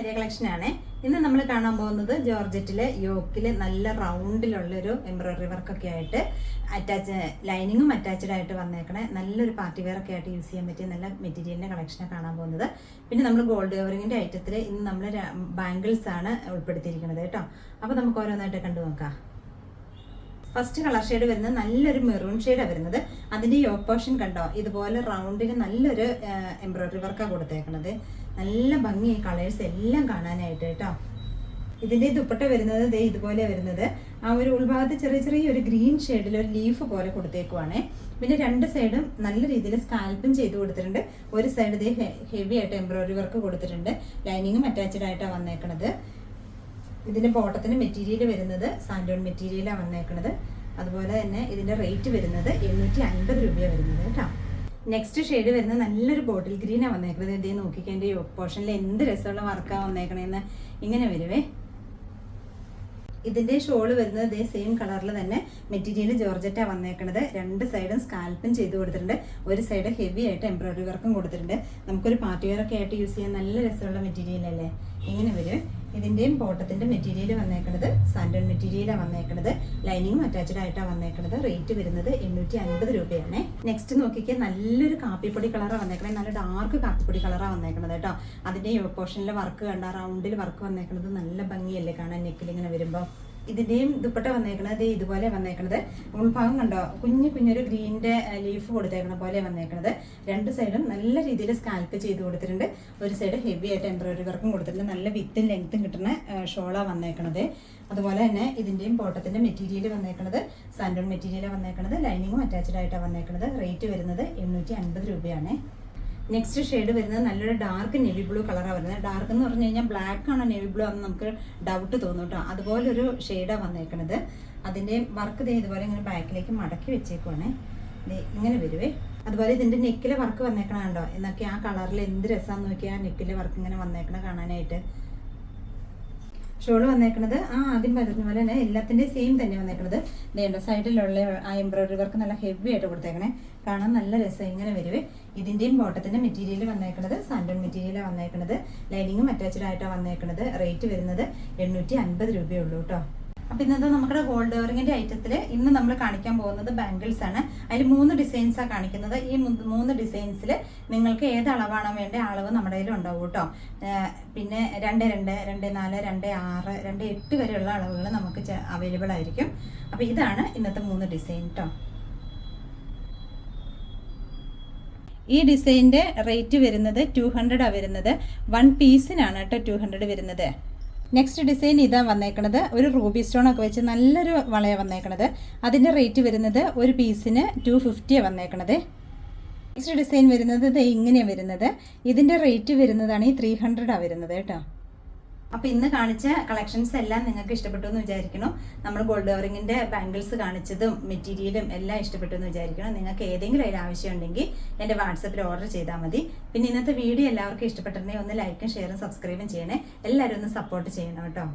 Meriya collection ആണ്. ഇന്ന് നമ്മൾ കാണാൻ പോകുന്നത് ജോർജറ്റിലെ യോക്കില് നല്ല റൗണ്ടിലുള്ളൊരു എംബ്രോയിഡറി വർക്കൊക്കെ ആയിട്ട് ലൈനിങ്ങും അറ്റാച്ച്ഡ് ആയിട്ട് വന്നേക്കണേ നല്ലൊരു പാർട്ടി വെയർ ഒക്കെ ആയിട്ട് യൂസ് ചെയ്യാൻ പറ്റിയ നല്ല മെറ്റീരിയലിന്റെ കളക്ഷനാണ് കാണാൻ പോകുന്നത്. പിന്നെ നമ്മൾ ഗോൾഡ് കവറിങ്ങിന്റെ ഐറ്റത്തിൽ ഇന്ന് നമ്മൾ ബാംഗിൾസ് ആണ് ഉൾപ്പെടുത്തിയിരിക്കുന്നത് കേട്ടോ. അപ്പോൾ നമുക്ക് ഓരോന്നായിട്ട് കണ്ടു നോക്കാം. ഫസ്റ്റ് കളർ ഷെയ്ഡ് വരുന്നത് നല്ലൊരു മെറൂൺ ഷെയ്ഡാണ് വരുന്നത്. അതിൻ്റെ യോക്ക് പോർഷൻ കണ്ടോ, ഇതുപോലെ റൗണ്ടിന് നല്ലൊരു എംബ്രോയിഡറി വർക്കാണ് കൊടുത്തേക്കണത്. നല്ല ഭംഗി കളേഴ്സ് എല്ലാം കാണാനായിട്ട് കേട്ടോ. ഇതിൻ്റെ ദുപ്പട്ട വരുന്നത് ദേ ഇതുപോലെ വരുന്നത്. ആ ഒരു ഉൾഭാഗത്ത് ചെറിയ ചെറിയൊരു ഗ്രീൻ ഷെയ്ഡിൽ ഒരു ലീഫ് പോലെ കൊടുത്തേക്കുവാണ്. പിന്നെ രണ്ട് സൈഡും നല്ല രീതിയിൽ സ്കാൽപ്പും ചെയ്ത് കൊടുത്തിട്ടുണ്ട്. ഒരു സൈഡ് ദേ ഹെവി ആയിട്ട് എംബ്രോയിഡറി വർക്ക് കൊടുത്തിട്ടുണ്ട്. ലൈനിങ്ങും അറ്റാച്ച്ഡ് ആയിട്ടാണ് വന്നേക്കണത്. ഇതിന്റെ ബോട്ടത്തിന് മെറ്റീരിയൽ വരുന്നത് സാൻഡോൺ മെറ്റീരിയലാണ് വന്നേക്കുന്നത്. അതുപോലെ തന്നെ ഇതിന്റെ റേറ്റ് വരുന്നത് 750 രൂപയാണ് വരുന്നത് കേട്ടോ. നെക്സ്റ്റ് ഷെയ്ഡ് വരുന്നത് നല്ലൊരു ബോട്ടിൽ ഗ്രീനാണ് വന്നേക്കുന്നത്. ഇതേ നോക്കിക്കാൻ എൻ്റെ യോക്ക് പോർഷനിൽ എന്ത് രസമുള്ള വർക്കാണ് വന്നേക്കണേന്ന് ഇങ്ങനെ വരുവേ. ഇതിന്റെ ഷോള് വരുന്നത് ഇതേ സെയിം കളറിൽ തന്നെ മെറ്റീരിയൽ ജോർജറ്റാണ് വന്നേക്കുന്നത്. രണ്ട് സൈഡും സ്കാൽപ്പും ചെയ്ത് കൊടുത്തിട്ടുണ്ട്. ഒരു സൈഡ് ഹെവി ആയിട്ട് എംബ്രോയിഡറി വർക്കും കൊടുത്തിട്ടുണ്ട്. നമുക്കൊരു പാർട്ടി വെയർ ഒക്കെ ആയിട്ട് യൂസ് ചെയ്യാൻ നല്ല രസമുള്ള മെറ്റീരിയൽ അല്ലേ. ഇങ്ങനെ വരും. ഇതിന്റെയും ബോട്ടത്തിന്റെ മെറ്റീരിയൽ വന്നേക്കുന്നത് സാൻഡോൺ മെറ്റീരിയലാണ് വന്നേക്കുന്നത്. ലൈനിങ്ങും അറ്റാച്ച്ഡ് ആയിട്ടാണ് വന്നേക്കുന്നത്. റേറ്റ് വരുന്നത് 850 രൂപയാണ്. നെക്സ്റ്റ് നോക്കിക്കാൻ നല്ലൊരു കാപ്പിപ്പൊടി കളറാണ് വന്നേക്കുന്നത്. നല്ല ഡാർക്ക് കാപ്പിപ്പൊടി കളറാണ് വന്നേക്കുന്നത് കേട്ടോ. അതിന്റെ പോർഷനിലെ വർക്ക് കണ്ട റൗണ്ടിൽ വർക്ക് വന്നേക്കുന്നത് നല്ല ഭംഗിയല്ലേ കാണാൻ നെക്കിൽ ഇങ്ങനെ വരുമ്പോൾ. ഇതിന്റെയും ദുപ്പട്ട വന്നേക്കണത് ഇതുപോലെ വന്നേക്കണത്. ഉൾഭാഗം കണ്ടോ, കുഞ്ഞൊരു ഗ്രീനിന്റെ ലീഫ് കൊടുത്തേക്കണ പോലെ വന്നേക്കണത്. രണ്ട് സൈഡും നല്ല രീതിയിൽ സ്കാൽപ്പ് ചെയ്ത് കൊടുത്തിട്ടുണ്ട്. ഒരു സൈഡ് ഹെവി ആയിട്ട് എംബ്രോയിഡറി വർക്കും കൊടുത്തിട്ടുണ്ട്. നല്ല വിത്തും ലെങ്ത്തും കിട്ടുന്ന ഷോളാണ് വന്നേക്കണത്. അതുപോലെ തന്നെ ഇതിന്റെയും ബോട്ടത്തിന്റെ മെറ്റീരിയൽ വന്നേക്കണത് സാൻഡോൺ മെറ്റീരിയലാണ് വന്നേക്കണത്. ലൈനിങ്ങും അറ്റാച്ച്ഡ് ആയിട്ടാണ് വന്നേക്കണത്. റേറ്റ് വരുന്നത് 850 രൂപയാണ്. നെക്സ്റ്റ് ഷെയ്ഡ് വരുന്നത് നല്ലൊരു ഡാർക്ക് നെവി ബ്ലൂ കളറാണ് വരുന്നത്. ഡാർക്ക് എന്ന് പറഞ്ഞു കഴിഞ്ഞാൽ ബ്ലാക്ക് ആണോ നെവി ബ്ലൂ ആണെന്ന് നമുക്ക് ഡൗട്ട് തോന്നും കേട്ടോ. അതുപോലൊരു ഷെയ്ഡാണ് വന്നേക്കണത്. അതിൻ്റെ വർക്ക് ദേ ഇതുപോലെ ഇങ്ങനെ ബാക്കിലേക്ക് മടക്കി വെച്ചേക്കുവാണേ. ഇങ്ങനെ വരുവേ. അതുപോലെ ഇതിൻ്റെ നെക്കിലെ വർക്ക് വന്നേക്കണ കണ്ടോ, എന്നൊക്കെ ആ കളറിൽ എന്ത് രസമാണെന്ന് നോക്കിയാൽ ആ നെക്കിലെ വർക്ക് ഇങ്ങനെ വന്നേക്കണ കാണാനായിട്ട്. ഷോള് വന്നേക്കണത് ആദ്യം പറഞ്ഞ പോലെ തന്നെ എല്ലാത്തിൻ്റെയും സെയിം തന്നെ വന്നേക്കണത്. വേണ്ട സൈഡിലുള്ള ആ എംബ്രോയിഡറി വർക്ക് നല്ല ഹെവി ആയിട്ട് കൊടുത്തേക്കണേ. കാണാൻ നല്ല രസം ഇങ്ങനെ വരുവേ. ഇതിൻ്റെയും ബോട്ടത്തിൻ്റെ മെറ്റീരിയൽ വന്നേക്കണത് സാൻഡോൺ മെറ്റീരിയലാണ് വന്നേക്കണത്. ലൈനിങ്ങും അറ്റാച്ച്ഡ് ആയിട്ടാണ് വന്നേക്കണത്. റേറ്റ് വരുന്നത് 850 രൂപയുള്ളൂ കേട്ടോ. അപ്പം ഇന്നത്തെ നമ്മുടെ ഗോൾഡ് കവറിങ്ങിൻ്റെ ഐറ്റത്തിൽ ഇന്ന് നമ്മൾ കാണിക്കാൻ പോകുന്നത് ബാംഗിൾസ് ആണ്. അതിൽ 3 ഡിസൈൻസാണ് കാണിക്കുന്നത്. ഈ 3 ഡിസൈൻസിൽ നിങ്ങൾക്ക് ഏത് അളവാണോ വേണ്ട അളവ് നമ്മുടെ കയ്യിൽ ഉണ്ടാവും കേട്ടോ. പിന്നെ 2.2, 2.4, 2.6, 2.8 വരെയുള്ള അളവുകൾ നമുക്ക് അവൈലബിൾ ആയിരിക്കും. അപ്പം ഇതാണ് ഇന്നത്തെ 3 ഡിസൈൻ കേട്ടോ. ഈ ഡിസൈനിൻ്റെ റേറ്റ് വരുന്നത് 200 ആണ് വരുന്നത്. 1 പീസിനാണ് കേട്ടോ 200 വരുന്നത്. നെക്സ്റ്റ് ഡിസൈൻ ഇതാ വന്നേക്കണത്. ഒരു റൂബി സ്റ്റോൺ ഒക്കെ വെച്ച് നല്ലൊരു വളയാണ് വന്നേക്കണത്. അതിൻ്റെ റേറ്റ് വരുന്നത് ഒരു പീസിന് 250 വന്നേക്കണത്. നെക്സ്റ്റ് ഡിസൈൻ വരുന്നത് ഇത് ഇങ്ങനെയാണ് വരുന്നത്. ഇതിൻ്റെ റേറ്റ് വരുന്നതാണ് ഈ 300 വരുന്നത് കേട്ടോ. അപ്പോൾ ഇന്ന് കാണിച്ച കളക്ഷൻസ് എല്ലാം നിങ്ങൾക്ക് ഇഷ്ടപ്പെട്ടു എന്ന് വിചാരിക്കണം. നമ്മൾ ഗോൾഡ് കവറിങ്ങിൻ്റെ ബാംഗിൾസ് കാണിച്ചതും മെറ്റീരിയലും എല്ലാം ഇഷ്ടപ്പെട്ടു എന്ന് വിചാരിക്കണം. നിങ്ങൾക്ക് ഏതെങ്കിലും അതിൽ ആവശ്യമുണ്ടെങ്കിൽ എൻ്റെ വാട്സപ്പിൽ ഓർഡർ ചെയ്താൽ മതി. പിന്നെ ഇന്നത്തെ വീഡിയോ എല്ലാവർക്കും ഇഷ്ടപ്പെട്ടിട്ടുണ്ടെങ്കിൽ ഒന്ന് ലൈക്കും ഷെയറും സബ്സ്ക്രൈബും ചെയ്യണേ. എല്ലാവരും ഒന്ന് സപ്പോർട്ട് ചെയ്യണം കേട്ടോ.